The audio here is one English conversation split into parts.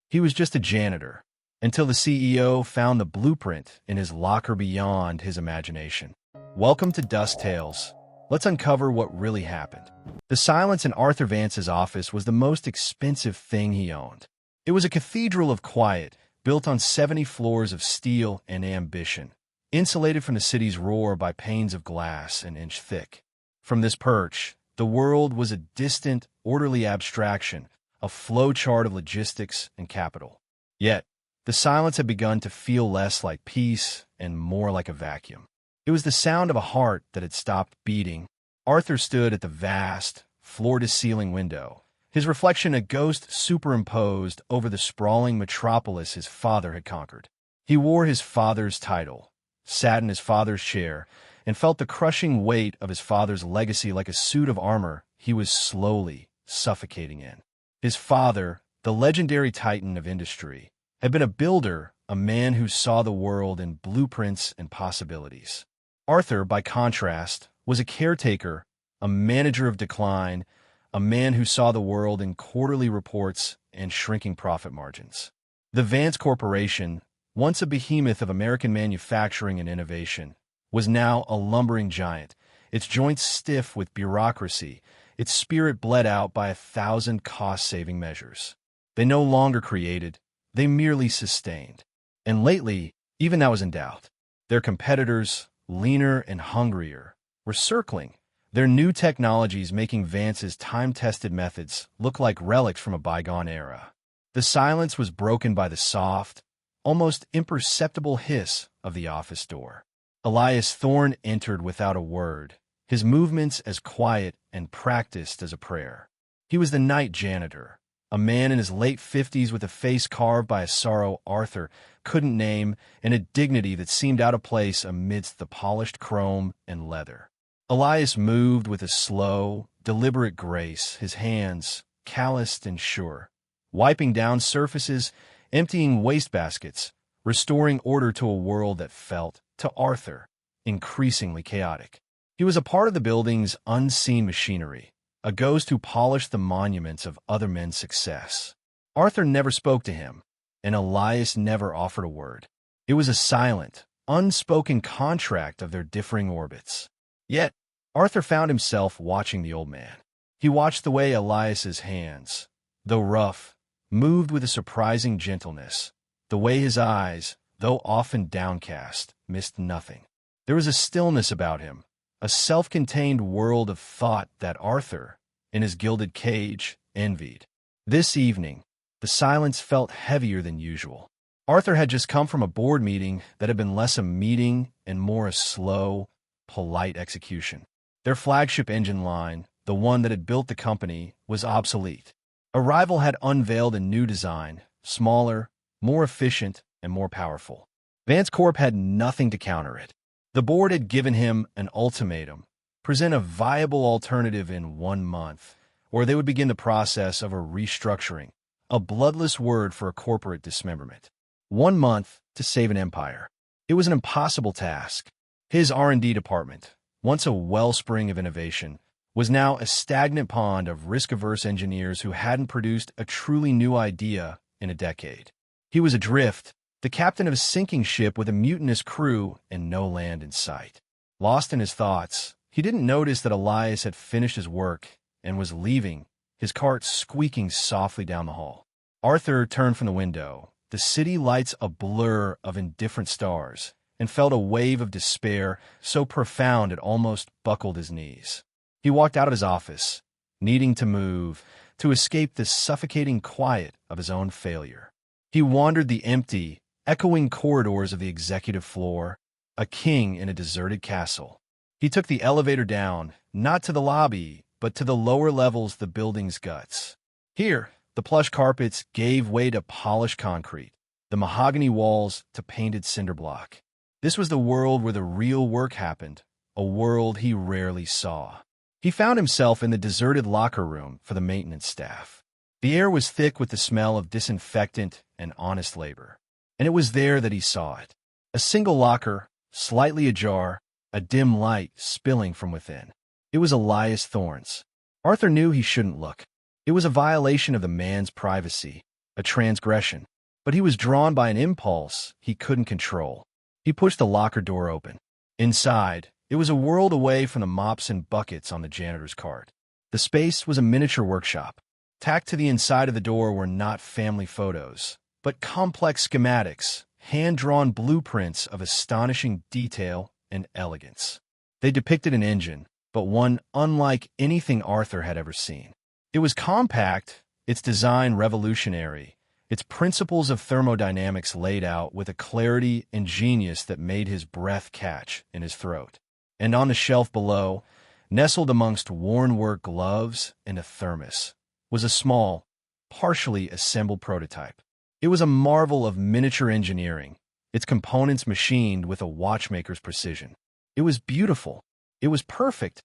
He was just a janitor, until the CEO found the blueprint in his locker beyond his imagination. Welcome to Dusk Tales. Let's uncover what really happened. The silence in Arthur Vance's office was the most expensive thing he owned. It was a cathedral of quiet, built on 70 floors of steel and ambition, insulated from the city's roar by panes of glass an inch thick. From this perch, the world was a distant, orderly abstraction, a flowchart of logistics and capital. Yet, the silence had begun to feel less like peace and more like a vacuum. It was the sound of a heart that had stopped beating. Arthur stood at the vast, floor-to-ceiling window, his reflection a ghost superimposed over the sprawling metropolis his father had conquered. He wore his father's title, sat in his father's chair, and felt the crushing weight of his father's legacy like a suit of armor he was slowly suffocating in. His father, the legendary titan of industry, had been a builder, a man who saw the world in blueprints and possibilities. Arthur, by contrast, was a caretaker, a manager of decline, a man who saw the world in quarterly reports and shrinking profit margins. The Vance Corporation, once a behemoth of American manufacturing and innovation, was now a lumbering giant, its joints stiff with bureaucracy, its spirit bled out by 1,000 cost-saving measures. They no longer created, they merely sustained. And lately, even that was in doubt. Their competitors, leaner and hungrier, were circling, their new technologies making Vance's time-tested methods look like relics from a bygone era. The silence was broken by the soft, almost imperceptible hiss of the office door. Elias Thorne entered without a word, his movements as quiet and practiced as a prayer. He was the night janitor, a man in his late 50s with a face carved by a sorrow Arthur couldn't name and a dignity that seemed out of place amidst the polished chrome and leather. Elias moved with a slow, deliberate grace, his hands calloused and sure, wiping down surfaces, emptying wastebaskets, restoring order to a world that felt, to Arthur, increasingly chaotic. He was a part of the building's unseen machinery, a ghost who polished the monuments of other men's success. Arthur never spoke to him, and Elias never offered a word. It was a silent, unspoken contract of their differing orbits. Yet, Arthur found himself watching the old man. He watched the way Elias's hands, though rough, moved with a surprising gentleness, the way his eyes, though often downcast, missed nothing. There was a stillness about him, a self-contained world of thought that Arthur, in his gilded cage, envied. This evening, the silence felt heavier than usual. Arthur had just come from a board meeting that had been less a meeting and more a slow, polite execution. Their flagship engine line, the one that had built the company, was obsolete. A rival had unveiled a new design, smaller, more efficient, and more powerful. Vance Corp had nothing to counter it. The board had given him an ultimatum: present a viable alternative in 1 month, or they would begin the process of a restructuring, a bloodless word for a corporate dismemberment. 1 month to save an empire. It was an impossible task. His R&D department, once a wellspring of innovation, was now a stagnant pond of risk-averse engineers who hadn't produced a truly new idea in a decade. He was adrift, the captain of a sinking ship with a mutinous crew and no land in sight. Lost in his thoughts, he didn't notice that Elias had finished his work and was leaving, his cart squeaking softly down the hall. Arthur turned from the window, the city lights a blur of indifferent stars, and felt a wave of despair so profound it almost buckled his knees. He walked out of his office, needing to move, to escape the suffocating quiet of his own failure. He wandered the empty, echoing corridors of the executive floor, a king in a deserted castle. He took the elevator down, not to the lobby, but to the lower levels of the building's guts. Here, the plush carpets gave way to polished concrete, the mahogany walls to painted cinder block. This was the world where the real work happened, a world he rarely saw. He found himself in the deserted locker room for the maintenance staff. The air was thick with the smell of disinfectant and honest labor. And it was there that he saw it. A single locker, slightly ajar, a dim light spilling from within. It was Elias Thorne's. Arthur knew he shouldn't look. It was a violation of the man's privacy. a transgression. But he was drawn by an impulse he couldn't control. He pushed the locker door open. Inside, it was a world away from the mops and buckets on the janitor's cart. The space was a miniature workshop. Tacked to the inside of the door were not family photos, but complex schematics, hand-drawn blueprints of astonishing detail and elegance. They depicted an engine, but one unlike anything Arthur had ever seen. It was compact, its design revolutionary, its principles of thermodynamics laid out with a clarity and genius that made his breath catch in his throat. And on the shelf below, nestled amongst worn-work gloves and a thermos, was a small, partially assembled prototype. It was a marvel of miniature engineering, its components machined with a watchmaker's precision. It was beautiful. It was perfect.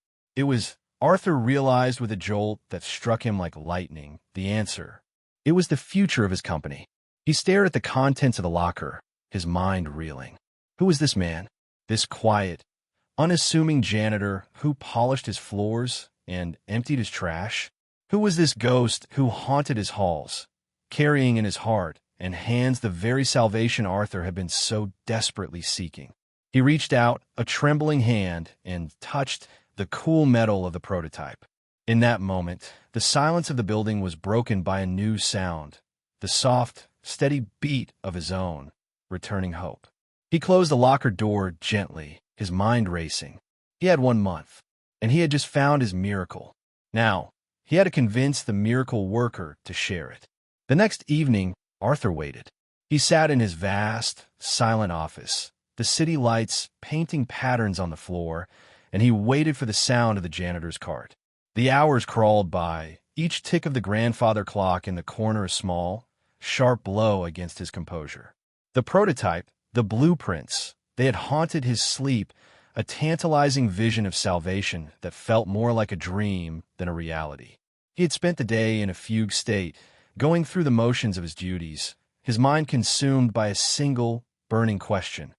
Arthur realized with a jolt that struck him like lightning, the answer. It was the future of his company. He stared at the contents of the locker, his mind reeling. Who was this man? This quiet, unassuming janitor who polished his floors and emptied his trash? Who was this ghost who haunted his halls, carrying in his heart and hands the very salvation Arthur had been so desperately seeking? He reached out a trembling hand and touched the cool metal of the prototype. In that moment, the silence of the building was broken by a new sound, the soft, steady beat of his own, returning hope. He closed the locker door gently, his mind racing. He had 1 month, and he had just found his miracle. Now, he had to convince the miracle worker to share it. The next evening, Arthur waited. He sat in his vast, silent office, the city lights painting patterns on the floor, and he waited for the sound of the janitor's cart. The hours crawled by, each tick of the grandfather clock in the corner a small, sharp blow against his composure. The prototype, the blueprints, they had haunted his sleep, a tantalizing vision of salvation that felt more like a dream than a reality. He had spent the day in a fugue state, going through the motions of his duties, his mind consumed by a single, burning question.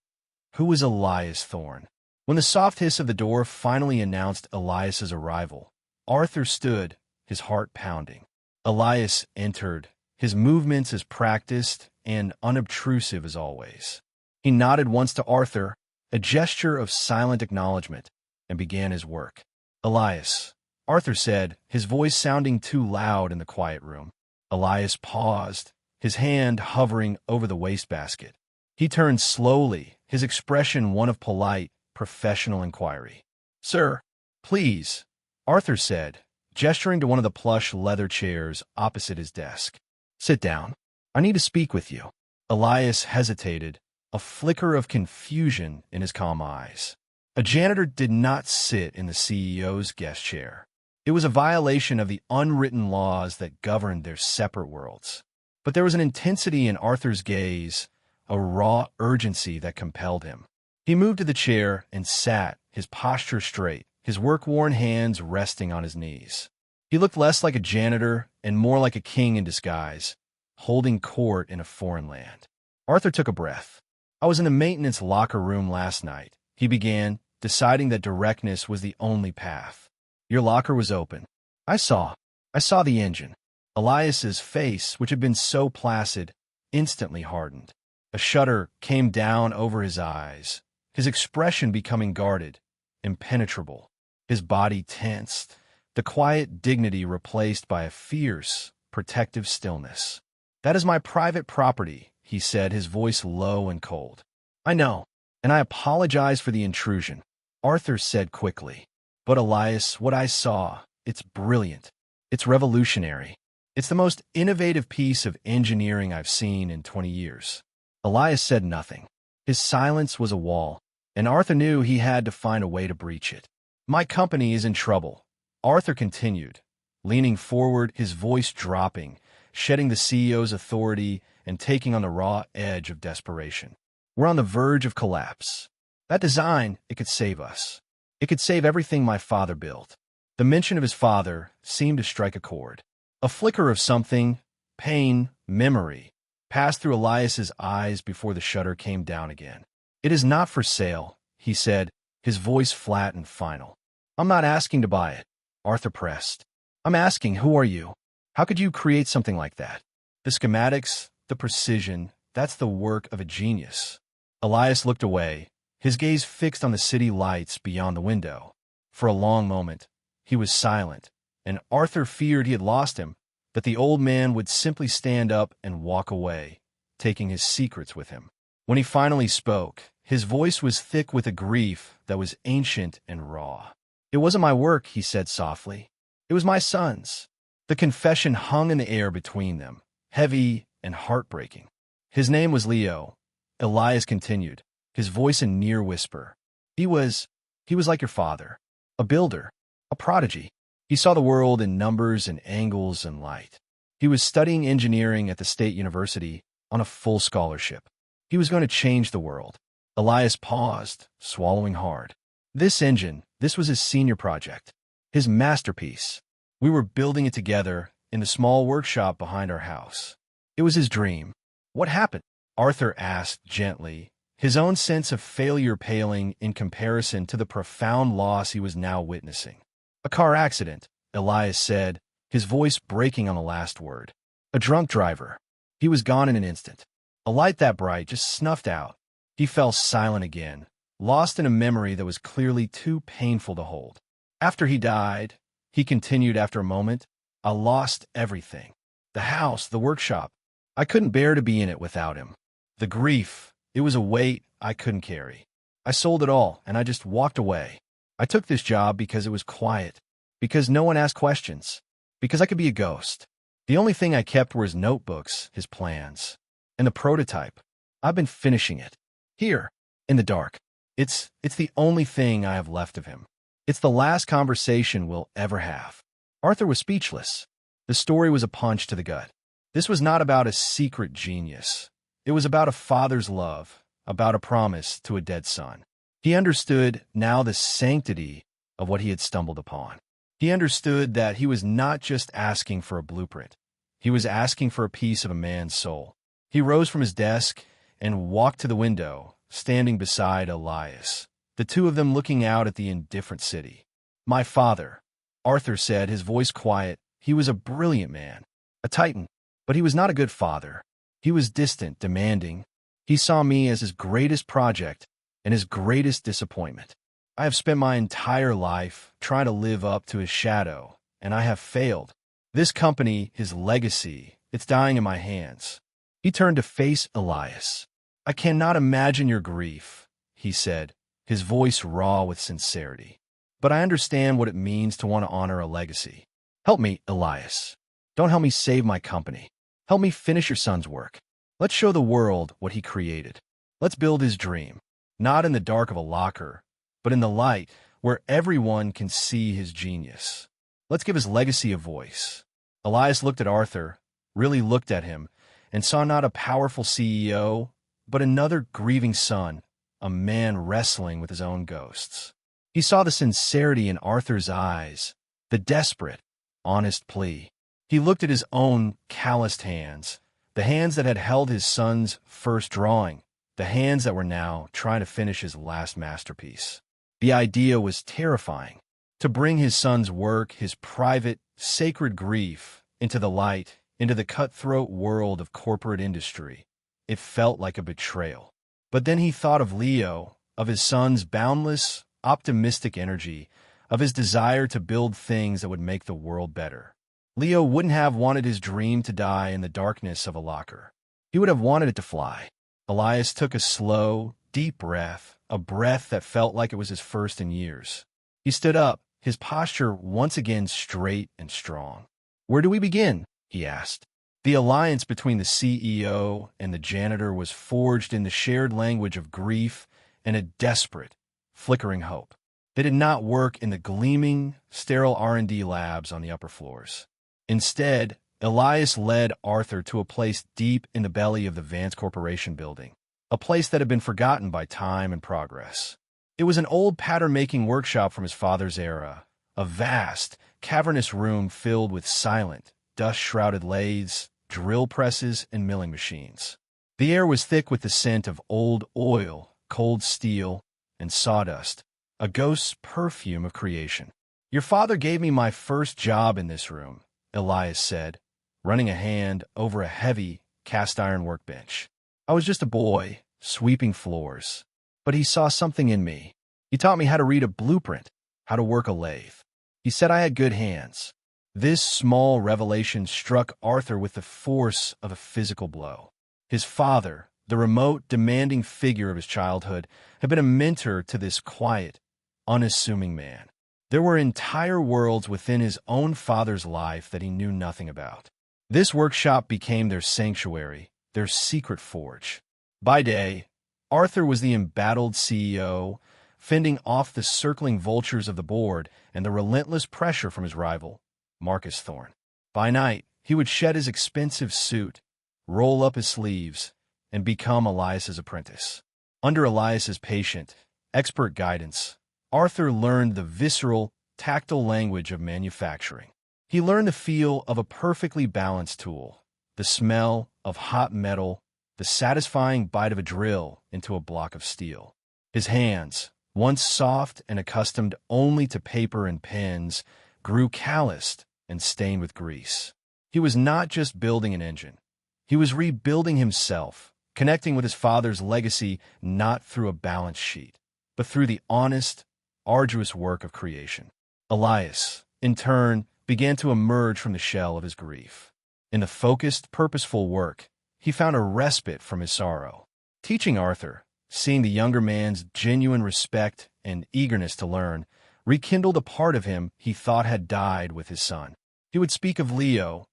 Who was Elias Thorne? When the soft hiss of the door finally announced Elias's arrival, Arthur stood, his heart pounding. Elias entered, his movements as practiced and unobtrusive as always. He nodded once to Arthur, a gesture of silent acknowledgement, and began his work. Elias, Arthur said, his voice sounding too loud in the quiet room. Elias paused, his hand hovering over the wastebasket. He turned slowly, his expression one of polite, professional inquiry. Sir, please, Arthur said, gesturing to one of the plush leather chairs opposite his desk. Sit down. I need to speak with you. Elias hesitated, a flicker of confusion in his calm eyes. A janitor did not sit in the CEO's guest chair. It was a violation of the unwritten laws that governed their separate worlds. But there was an intensity in Arthur's gaze, a raw urgency that compelled him. He moved to the chair and sat, his posture straight, his work-worn hands resting on his knees. He looked less like a janitor and more like a king in disguise, holding court in a foreign land. Arthur took a breath. I was in the maintenance locker room last night, he began, deciding that directness was the only path. Your locker was open. I saw the engine. Elias's face, which had been so placid, instantly hardened. A shudder came down over his eyes, his expression becoming guarded, impenetrable. His body tensed, the quiet dignity replaced by a fierce, protective stillness. That is my private property, he said, his voice low and cold. I know, and I apologize for the intrusion, Arthur said quickly. But Elias, what I saw, it's brilliant. It's revolutionary. It's the most innovative piece of engineering I've seen in 20 years. Elias said nothing. His silence was a wall, and Arthur knew he had to find a way to breach it. My company is in trouble, Arthur continued, leaning forward, his voice dropping, shedding the CEO's authority and taking on the raw edge of desperation. We're on the verge of collapse. That design, it could save us. It could save everything my father built. The mention of his father seemed to strike a chord. A flicker of something, pain, memory, passed through Elias's eyes before the shutter came down again. It is not for sale, he said, his voice flat and final. I'm not asking to buy it, Arthur pressed. I'm asking, who are you? How could you create something like that? The schematics, the precision, that's the work of a genius. Elias looked away, his gaze fixed on the city lights beyond the window. For a long moment, he was silent, and Arthur feared he had lost him, that the old man would simply stand up and walk away, taking his secrets with him. When he finally spoke, his voice was thick with a grief that was ancient and raw. "It wasn't my work," he said softly. "It was my son's." The confession hung in the air between them, heavy and heartbreaking. "His name was Leo," Elias continued, his voice a near whisper. He was like your father, a builder, a prodigy. He saw the world in numbers and angles and light. He was studying engineering at the state university on a full scholarship. He was going to change the world." Elias paused, swallowing hard. This engine, this was his senior project, his masterpiece. We were building it together in the small workshop behind our house. It was his dream. "What happened?" Arthur asked gently, his own sense of failure paling in comparison to the profound loss he was now witnessing. "A car accident," Elias said, his voice breaking on the last word. "A drunk driver. He was gone in an instant. A light that bright just snuffed out." He fell silent again, lost in a memory that was clearly too painful to hold. "After he died," he continued after a moment, "I lost everything. The house, the workshop. I couldn't bear to be in it without him. The grief, it was a weight I couldn't carry. I sold it all, and I just walked away. I took this job because it was quiet, because no one asked questions, because I could be a ghost. The only thing I kept were his notebooks, his plans, and the prototype. I've been finishing it. Here, in the dark. It's the only thing I have left of him. It's the last conversation we'll ever have." Arthur was speechless. The story was a punch to the gut. This was not about a secret genius. It was about a father's love, about a promise to a dead son. He understood now the sanctity of what he had stumbled upon. He understood that he was not just asking for a blueprint. He was asking for a piece of a man's soul. He rose from his desk and walked to the window, standing beside Elias, the two of them looking out at the indifferent city. "My father," Arthur said, his voice quiet. "He was a brilliant man, a titan, but he was not a good father. He was distant, demanding. He saw me as his greatest project and his greatest disappointment. I have spent my entire life trying to live up to his shadow, and I have failed. This company, his legacy, it's dying in my hands." He turned to face Elias. "I cannot imagine your grief," he said, his voice raw with sincerity. "But I understand what it means to want to honor a legacy. Help me, Elias. Don't help me save my company. Help me finish your son's work. Let's show the world what he created. Let's build his dream, not in the dark of a locker, but in the light where everyone can see his genius. Let's give his legacy a voice." Elias looked at Arthur, really looked at him, and saw not a powerful CEO, but another grieving son, a man wrestling with his own ghosts. He saw the sincerity in Arthur's eyes, the desperate, honest plea. He looked at his own calloused hands, the hands that had held his son's first drawing, the hands that were now trying to finish his last masterpiece. The idea was terrifying, to bring his son's work, his private, sacred grief, into the light, into the cutthroat world of corporate industry. It felt like a betrayal. But then he thought of Leo, of his son's boundless, optimistic energy, of his desire to build things that would make the world better. Leo wouldn't have wanted his dream to die in the darkness of a locker. He would have wanted it to fly. Elias took a slow, deep breath, a breath that felt like it was his first in years. He stood up, his posture once again straight and strong. "Where do we begin?" he asked. The alliance between the CEO and the janitor was forged in the shared language of grief and a desperate, flickering hope. They did not work in the gleaming, sterile R&D labs on the upper floors. Instead, Elias led Arthur to a place deep in the belly of the Vance Corporation building, a place that had been forgotten by time and progress. It was an old pattern-making workshop from his father's era, a vast, cavernous room filled with silent, dust-shrouded lathes, drill presses, and milling machines. The air was thick with the scent of old oil, cold steel, and sawdust, a ghost's perfume of creation. "Your father gave me my first job in this room," Elias said, running a hand over a heavy cast-iron workbench. I was just a boy, sweeping floors. But he saw something in me. He taught me how to read a blueprint, how to work a lathe. He said I had good hands. This small revelation struck Arthur with the force of a physical blow. His father, the remote, demanding figure of his childhood, had been a mentor to this quiet, unassuming man. There were entire worlds within his own father's life that he knew nothing about. This workshop became their sanctuary, their secret forge. By day, Arthur was the embattled CEO, fending off the circling vultures of the board and the relentless pressure from his rival, Marcus Thorne. By night, he would shed his expensive suit, roll up his sleeves, and become Elias's apprentice. Under Elias's patient, expert guidance, Arthur learned the visceral, tactile language of manufacturing. He learned the feel of a perfectly balanced tool, the smell of hot metal, the satisfying bite of a drill into a block of steel. His hands, once soft and accustomed only to paper and pens, grew calloused and stained with grease. He was not just building an engine. He was rebuilding himself, connecting with his father's legacy not through a balance sheet, but through the honest, arduous work of creation. Elias, in turn, began to emerge from the shell of his grief. In the focused, purposeful work, he found a respite from his sorrow. Teaching Arthur, seeing the younger man's genuine respect and eagerness to learn, rekindled a part of him he thought had died with his son. He would speak of Leo,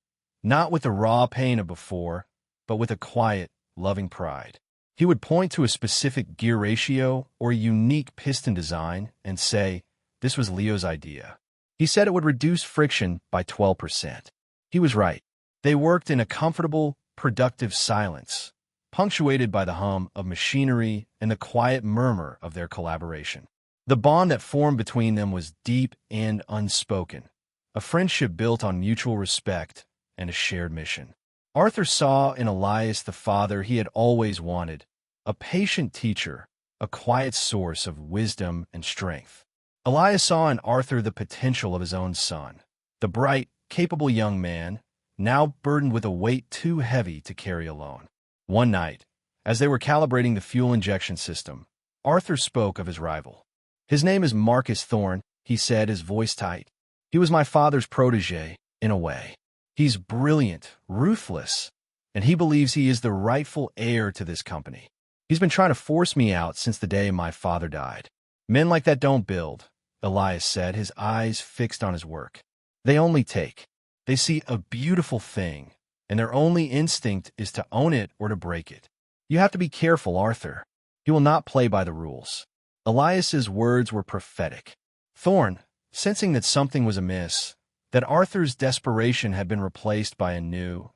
not with the raw pain of before, but with a quiet, loving pride. He would point to a specific gear ratio or a unique piston design and say, "This was Leo's idea." He said it would reduce friction by 12%. He was right. They worked in a comfortable, productive silence, punctuated by the hum of machinery and the quiet murmur of their collaboration. The bond that formed between them was deep and unspoken, a friendship built on mutual respect and a shared mission. Arthur saw in Elias the father he had always wanted, a patient teacher, a quiet source of wisdom and strength. Elias saw in Arthur the potential of his own son, the bright, capable young man, now burdened with a weight too heavy to carry alone. One night, as they were calibrating the fuel injection system, Arthur spoke of his rival. "His name is Marcus Thorne," he said, his voice tight. "He was my father's protege, in a way. He's brilliant, ruthless, and he believes he is the rightful heir to this company. He's been trying to force me out since the day my father died. Men like that don't build," Elias said, his eyes fixed on his work. "They only take. They see a beautiful thing, and their only instinct is to own it or to break it. You have to be careful, Arthur. He will not play by the rules." Elias's words were prophetic. Thorne, sensing that something was amiss, that Arthur's desperation had been replaced by a new,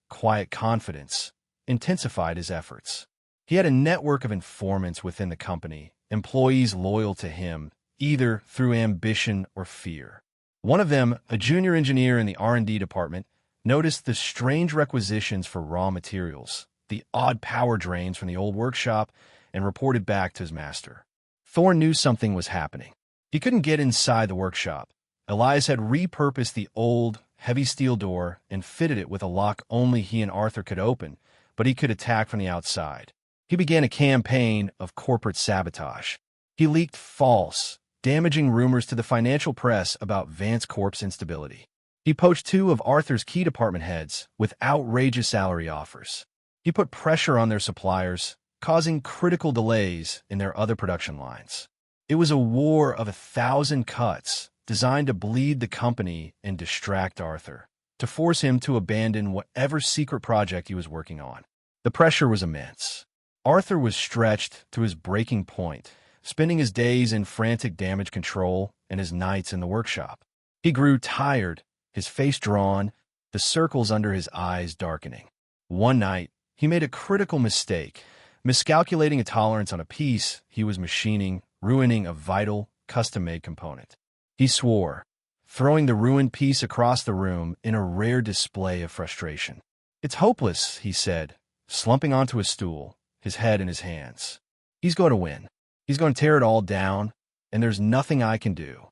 quiet confidence, intensified his efforts. He had a network of informants within the company, employees loyal to him, either through ambition or fear. One of them, a junior engineer in the R&D department, noticed the strange requisitions for raw materials, the odd power drains from the old workshop, and reported back to his master. Thorne knew something was happening. He couldn't get inside the workshop. Elias had repurposed the old, heavy steel door and fitted it with a lock only he and Arthur could open, but he could attack from the outside. He began a campaign of corporate sabotage. He leaked false, damaging rumors to the financial press about Vance Corp's instability. He poached two of Arthur's key department heads with outrageous salary offers. He put pressure on their suppliers, causing critical delays in their other production lines. It was a war of 1,000 cuts designed to bleed the company and distract Arthur, to force him to abandon whatever secret project he was working on. The pressure was immense. Arthur was stretched to his breaking point, spending his days in frantic damage control and his nights in the workshop. He grew tired, his face drawn, the circles under his eyes darkening. One night, he made a critical mistake, miscalculating a tolerance on a piece he was machining, ruining a vital, custom-made component. He swore, throwing the ruined piece across the room in a rare display of frustration. "It's hopeless," he said, slumping onto a stool, his head in his hands. "He's going to win. He's going to tear it all down, and there's nothing I can do."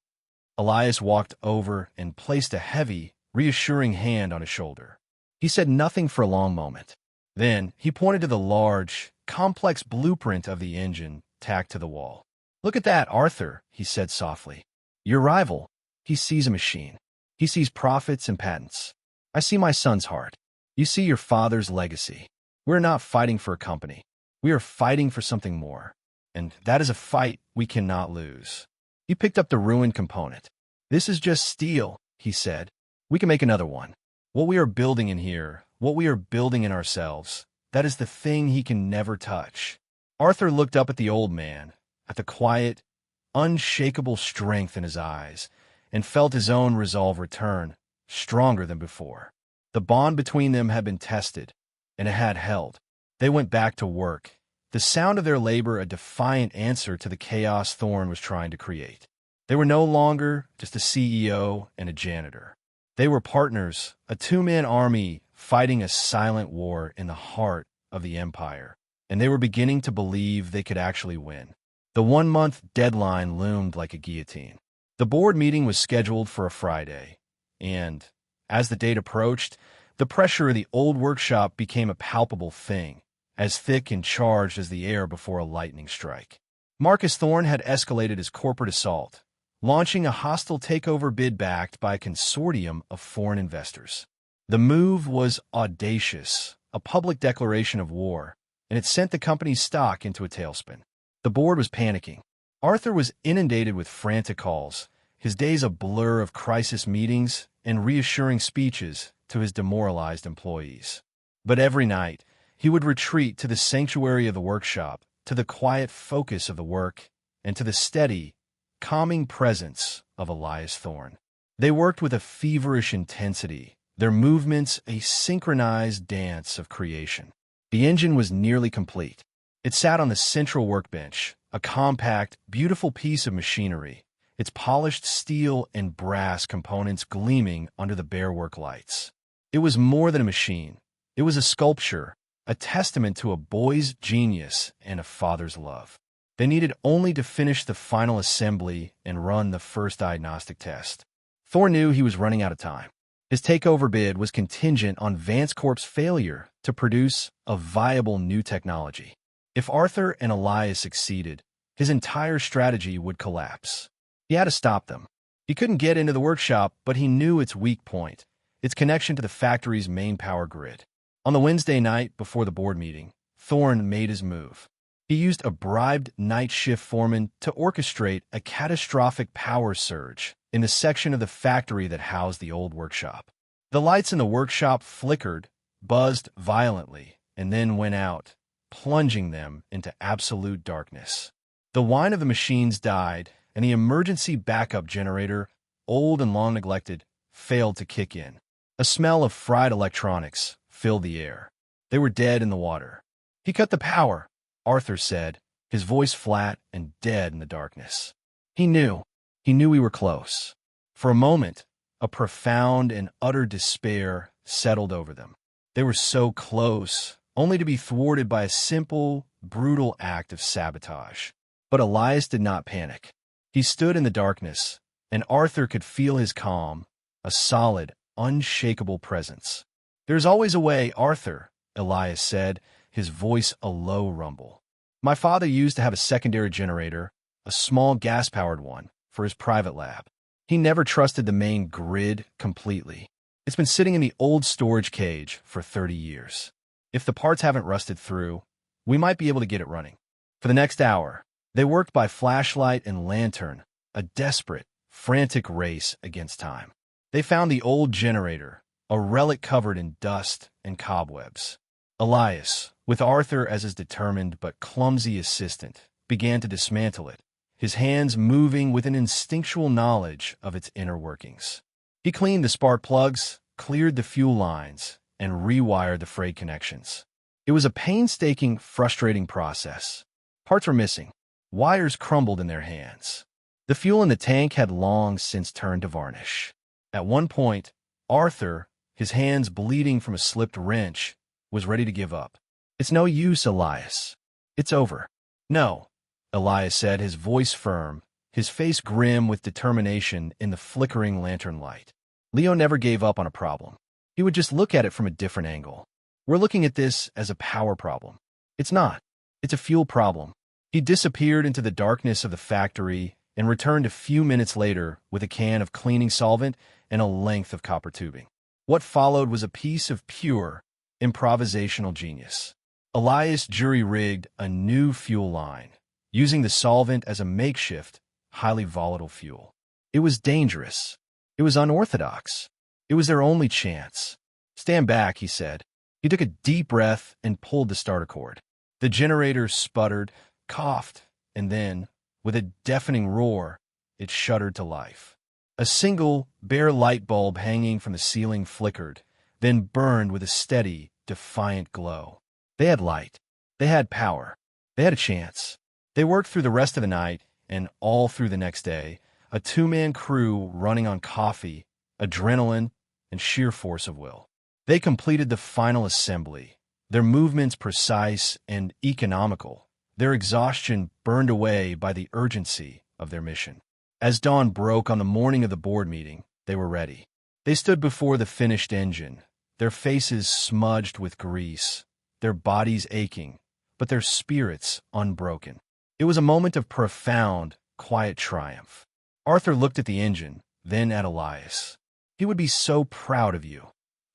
Elias walked over and placed a heavy, reassuring hand on his shoulder. He said nothing for a long moment. Then he pointed to the large, complex blueprint of the engine tacked to the wall. "Look at that, Arthur," he said softly. "Your rival, he sees a machine. He sees profits and patents. I see my son's heart. You see your father's legacy. We're not fighting for a company. We are fighting for something more. And that is a fight we cannot lose." He picked up the ruined component. "This is just steel," he said. "We can make another one. What we are building in here, what we are building in ourselves, that is the thing he can never touch." Arthur looked up at the old man, at the quiet, unshakable strength in his eyes, and felt his own resolve return, stronger than before. The bond between them had been tested, and it had held. They went back to work, the sound of their labor a defiant answer to the chaos Thorne was trying to create. They were no longer just a CEO and a janitor. They were partners, a two-man army fighting a silent war in the heart of the Empire, and they were beginning to believe they could actually win. The 1-month deadline loomed like a guillotine. The board meeting was scheduled for a Friday, and, as the date approached, the pressure of the old workshop became a palpable thing, as thick and charged as the air before a lightning strike. Marcus Thorne had escalated his corporate assault, launching a hostile takeover bid backed by a consortium of foreign investors. The move was audacious, a public declaration of war, and it sent the company's stock into a tailspin. The board was panicking. Arthur was inundated with frantic calls, his days a blur of crisis meetings and reassuring speeches to his demoralized employees. But every night, he would retreat to the sanctuary of the workshop, to the quiet focus of the work, and to the steady, calming presence of Elias Thorne. They worked with a feverish intensity, their movements a synchronized dance of creation. The engine was nearly complete. It sat on the central workbench, a compact, beautiful piece of machinery, its polished steel and brass components gleaming under the bare work lights. It was more than a machine. It was a sculpture, a testament to a boy's genius and a father's love. They needed only to finish the final assembly and run the first diagnostic test. Thor knew he was running out of time. His takeover bid was contingent on Vance Corp's failure to produce a viable new technology. If Arthur and Elias succeeded, his entire strategy would collapse. He had to stop them. He couldn't get into the workshop, but he knew its weak point, its connection to the factory's main power grid. On the Wednesday night before the board meeting, Thorne made his move. He used a bribed night shift foreman to orchestrate a catastrophic power surge in the section of the factory that housed the old workshop. The lights in the workshop flickered, buzzed violently, and then went out, plunging them into absolute darkness. The whine of the machines died, and the emergency backup generator, old and long neglected, failed to kick in. A smell of fried electronics filled the air. They were dead in the water. "He cut the power," Arthur said, his voice flat and dead in the darkness. He knew we were close. For a moment, a profound and utter despair settled over them. They were so close, only to be thwarted by a simple, brutal act of sabotage. But Elias did not panic. He stood in the darkness, and Arthur could feel his calm, a solid, unshakable presence. "There's always a way, Arthur," Elias said, his voice a low rumble. "My father used to have a secondary generator, a small gas-powered one, for his private lab. He never trusted the main grid completely. It's been sitting in the old storage cage for 30 years. If the parts haven't rusted through, we might be able to get it running." For the next hour, they worked by flashlight and lantern, a desperate, frantic race against time. They found the old generator, a relic covered in dust and cobwebs. Elias, with Arthur as his determined but clumsy assistant, began to dismantle it, his hands moving with an instinctual knowledge of its inner workings. He cleaned the spark plugs, cleared the fuel lines, and rewired the frayed connections. It was a painstaking, frustrating process. Parts were missing. Wires crumbled in their hands. The fuel in the tank had long since turned to varnish. At one point, Arthur, his hands bleeding from a slipped wrench, was ready to give up. "It's no use, Elias. It's over." "No," Elias said, his voice firm, his face grim with determination in the flickering lantern light. Leo never gave up on a problem. he would just look at it from a different angle. We're looking at this as a power problem. It's not. It's a fuel problem. He disappeared into the darkness of the factory and returned a few minutes later with a can of cleaning solvent and a length of copper tubing. What followed was a piece of pure, improvisational genius. Elias jury-rigged a new fuel line, using the solvent as a makeshift, highly volatile fuel. It was dangerous. It was unorthodox. It was their only chance. "Stand back," he said. He took a deep breath and pulled the starter cord. The generator sputtered, coughed, and then, with a deafening roar, it shuddered to life. A single, bare light bulb hanging from the ceiling flickered, then burned with a steady, defiant glow. They had light. They had power. They had a chance. They worked through the rest of the night, and all through the next day, a two-man crew running on coffee, adrenaline, and sheer force of will. They completed the final assembly, their movements precise and economical, their exhaustion burned away by the urgency of their mission. As dawn broke on the morning of the board meeting, they were ready. They stood before the finished engine, their faces smudged with grease, their bodies aching, but their spirits unbroken. It was a moment of profound, quiet triumph. Arthur looked at the engine, then at Elias. "He would be so proud of you,"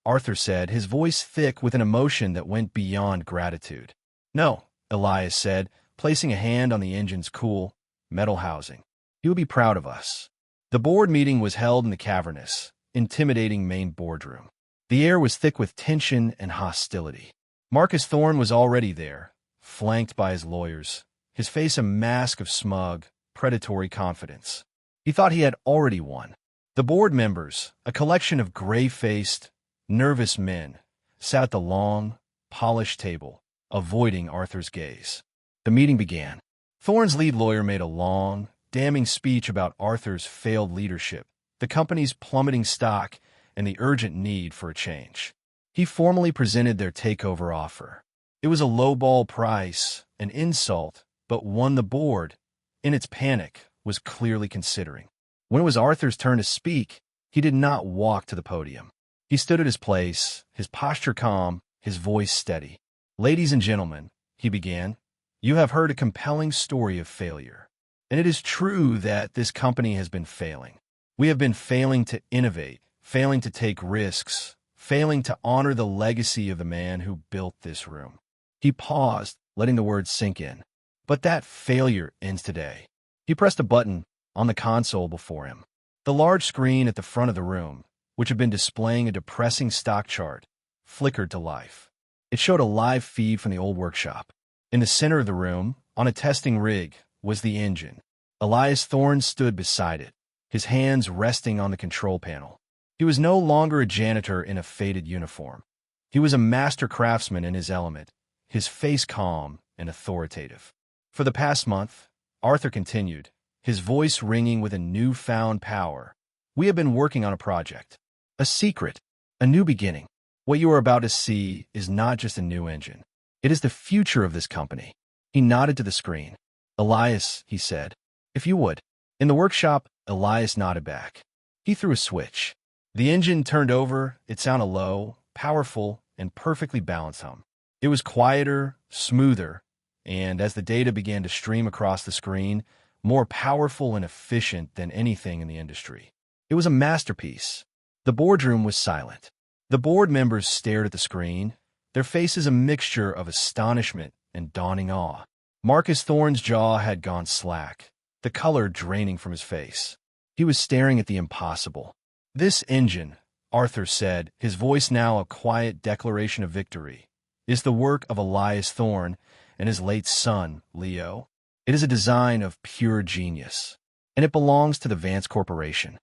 Arthur said, his voice thick with an emotion that went beyond gratitude. "No," Elias said, placing a hand on the engine's cool, metal housing. "He would be proud of us." The board meeting was held in the cavernous, intimidating main boardroom. The air was thick with tension and hostility. Marcus Thorne was already there, flanked by his lawyers, his face a mask of smug, predatory confidence. He thought he had already won. The board members, a collection of gray-faced, nervous men, sat at the long, polished table, avoiding Arthur's gaze. The meeting began. Thorne's lead lawyer made a long, damning speech about Arthur's failed leadership, the company's plummeting stock, and the urgent need for a change. He formally presented their takeover offer. It was a lowball price, an insult, but one the board, in its panic, was clearly considering. When it was Arthur's turn to speak, he did not walk to the podium. He stood at his place, his posture calm, his voice steady. "Ladies and gentlemen," he began, "you have heard a compelling story of failure. And it is true that this company has been failing. We have been failing to innovate, failing to take risks, failing to honor the legacy of the man who built this room." He paused, letting the words sink in. "But that failure ends today." He pressed a button on the console before him. The large screen at the front of the room, which had been displaying a depressing stock chart, flickered to life. It showed a live feed from the old workshop. In the center of the room, on a testing rig, was the engine. Elias Thorne stood beside it, his hands resting on the control panel. He was no longer a janitor in a faded uniform. He was a master craftsman in his element, his face calm and authoritative. "For the past month," Arthur continued, his voice ringing with a newfound power, "we have been working on a project. A secret, a new beginning. What you are about to see is not just a new engine. It is the future of this company." He nodded to the screen. "Elias," he said, "if you would." In the workshop, Elias nodded back. He threw a switch. The engine turned over, it sounded low, powerful, and perfectly balanced hum. It was quieter, smoother, and as the data began to stream across the screen, more powerful and efficient than anything in the industry. It was a masterpiece. The boardroom was silent. The board members stared at the screen, their faces a mixture of astonishment and dawning awe. Marcus Thorne's jaw had gone slack, the color draining from his face. He was staring at the impossible. "This engine," Arthur said, his voice now a quiet declaration of victory, "is the work of Elias Thorne and his late son, Leo. It is a design of pure genius, and it belongs to the Vance Corporation."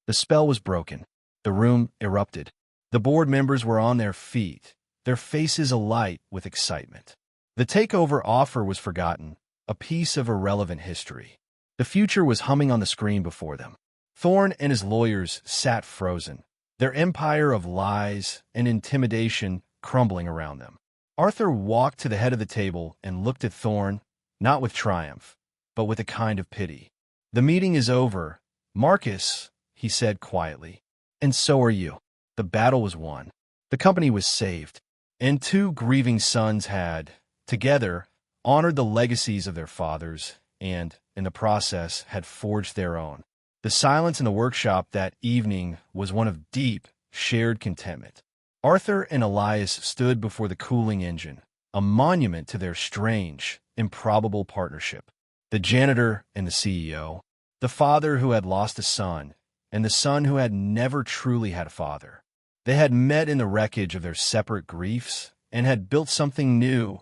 The spell was broken. The room erupted. The board members were on their feet, their faces alight with excitement. The takeover offer was forgotten, a piece of irrelevant history. The future was humming on the screen before them. Thorne and his lawyers sat frozen, their empire of lies and intimidation crumbling around them. Arthur walked to the head of the table and looked at Thorne, not with triumph, but with a kind of pity. "The meeting is over, Marcus," he said quietly. "And so are you. The battle was won. The company was saved, and two grieving sons had, together, honored the legacies of their fathers and, in the process, had forged their own. The silence in the workshop that evening was one of deep, shared contentment. Arthur and Elias stood before the cooling engine, a monument to their strange, improbable partnership. The janitor and the CEO, the father who had lost a son, and the son who had never truly had a father. They had met in the wreckage of their separate griefs and had built something new,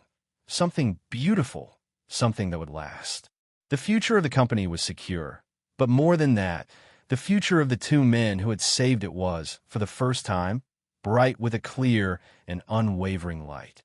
something beautiful, something that would last. The future of the company was secure, but more than that, the future of the two men who had saved it was, for the first time, bright with a clear and unwavering light.